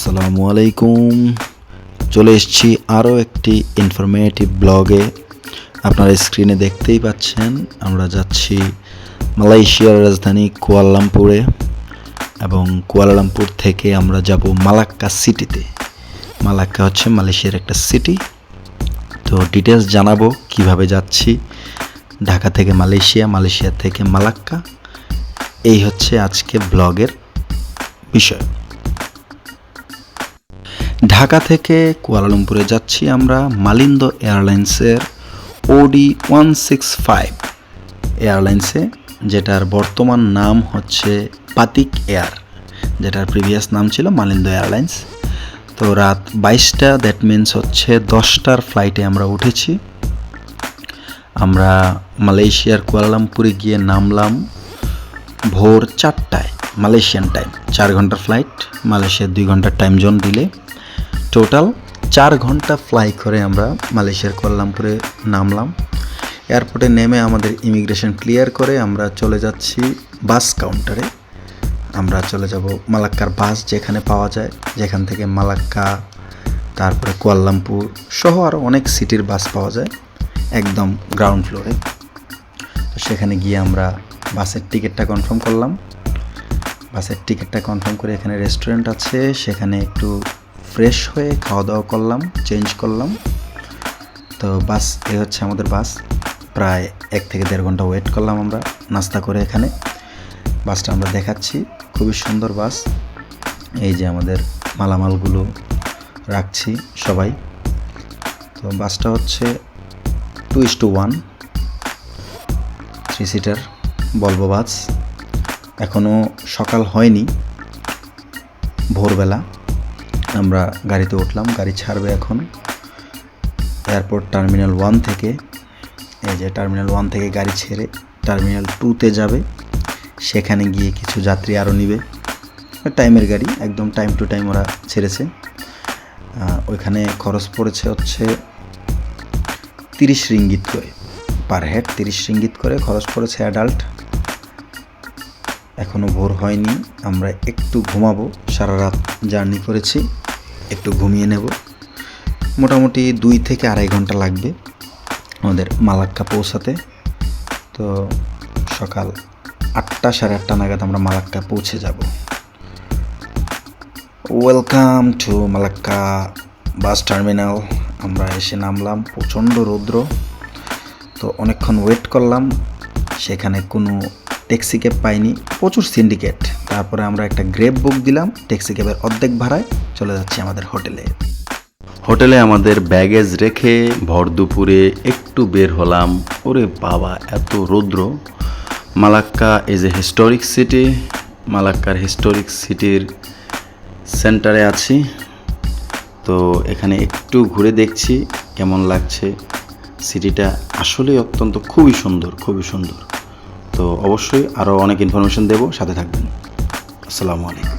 আসসালামু আলাইকুম। চলে এসেছি আরও একটি ইনফরমেটিভ ব্লগে। আপনারা স্ক্রিনে দেখতেই পাচ্ছেন আমরা যাচ্ছি মালয়েশিয়ার রাজধানী কুয়ালালামপুরে, এবং কুয়ালালামপুর থেকে আমরা যাব মালাক্কা সিটিতে। মালাক্কা হচ্ছে মালয়েশিয়ার একটা সিটি। তো ডিটেলস জানাবো কিভাবে যাচ্ছি, ঢাকা থেকে মালয়েশিয়া, মালয়েশিয়া থেকে মালাক্কা। এই হচ্ছে আজকে ব্লগের বিষয়। ঢাকা থেকে কুয়ালালামপুরে যাচ্ছি আমরা মালিন্দো এয়ারলাইন্সের OD165 এয়ারলাইন্সে, যেটার বর্তমান নাম হচ্ছে পাতিক এয়ার, যেটার প্রিভিয়াস নাম ছিল মালিন্দো এয়ারলাইন্স। তো রাত 22টা, দ্যাট মিনস হচ্ছে 10টার ফ্লাইটে আমরা উঠেছি। আমরা মালয়েশিয়ার কুয়ালালামপুরে গিয়ে নামলাম ভোর 4টায় মালয়েশিয়ান টাইম। 4 ঘন্টার ফ্লাইট, মালয়েশিয়ার 2 ঘন্টার টাইম জোন দিলে টোটাল 4 ঘন্টা ফ্লাই করে আমরা মালয়েশিয়ার কুয়ালালামপুরে নামলাম। এয়ারপোর্টে নেমে আমাদের ইমিগ্রেশন ক্লিয়ার করে আমরা চলে যাচ্ছি বাস কাউন্টারে। আমরা চলে যাব মালাক্কার বাস যেখানে পাওয়া যায়, যেখান থেকে মালাক্কা, তারপরে কুয়ালালামপুর সহ আরও অনেক সিটির বাস পাওয়া যায় একদম গ্রাউন্ড ফ্লোরে। তো সেখানে গিয়ে আমরা বাসের টিকিটটা কনফার্ম করলাম। বাসের টিকিটটা কনফার্ম করে এখানে রেস্টুরেন্ট আছে, সেখানে একটু ফ্রেশ হয়ে খাওয়া দাওয়া করলাম, চেঞ্জ করলাম। তো বাস, এই হচ্ছে আমাদের বাস। প্রায় 1 থেকে 1.5 ঘন্টা ওয়েট করলাম আমরা নাস্তা করে এখানে। বাসটা আমরা দেখাচ্ছি, খুবই সুন্দর বাস। এই যে আমাদের মালামালগুলো রাখছি সবাই। তো বাসটা হচ্ছে 2:1 3 সিটার ভলভো বাস। এখনও সকাল হয়নি, ভোরবেলা আমরা গাড়িতে উঠলাম। গাড়ি ছাড়বে এখন এয়ারপোর্ট টার্মিনাল 1 থেকে। এই যে টার্মিনাল 1 থেকে গাড়ি ছেড়ে টার্মিনাল 2তে যাবে। সেখানে গিয়ে কিছু যাত্রী আরও নিবে। টাইমের গাড়ি, একদম টাইম টু টাইম ওরা ছেড়েছে। ওইখানে খরচ পড়েছে হচ্ছে 30 রিঙ্গিত করে পার হেড, 30 রিঙ্গিত করে খরচ পড়েছে অ্যাডাল্ট। এখনও ভোর হয়নি, আমরা একটু ঘুমাবো। সারা রাত জার্নি করেছি, একটু ঘুমিয়ে নেব। মোটামুটি 2 থেকে 2.5 ঘন্টা লাগবে আমাদের মালাক্কা পৌঁছাতে। তো সকাল 8টা, 8:30 নাগাদ আমরা মালাক্কা পৌঁছে যাব। Welcome to Malacca bus terminal. আমরা এসে নামলাম, প্রচণ্ড রৌদ্র। তো অনেকক্ষণ ওয়েট করলাম, সেখানে কোনো ট্যাক্সি ক্যাব পাইনি, প্রচুর সিন্ডিকেট। তারপরে আমরা একটা গ্রেব বুক দিলাম, ট্যাক্সি ক্যাবের অর্ধেক ভাড়ায় চলে যাচ্ছি আমাদের হোটেলে আমাদের ব্যাগেজ রেখে ভর দুপুরে একটু বের হলাম। ওরে বাবা, এত রৌদ্র! Malacca is a historic city. মালাক্কার হিস্টোরিক সিটির সেন্টারে আছি। তো এখানে একটু ঘুরে দেখছি কেমন লাগছে। সিটিটা আসলে অত্যন্ত খুবই সুন্দর, খুবই সুন্দর। তো অবশ্যই আরও অনেক ইনফরমেশন দেব, সাথে থাকবেন। আসসালামু আলাইকুম।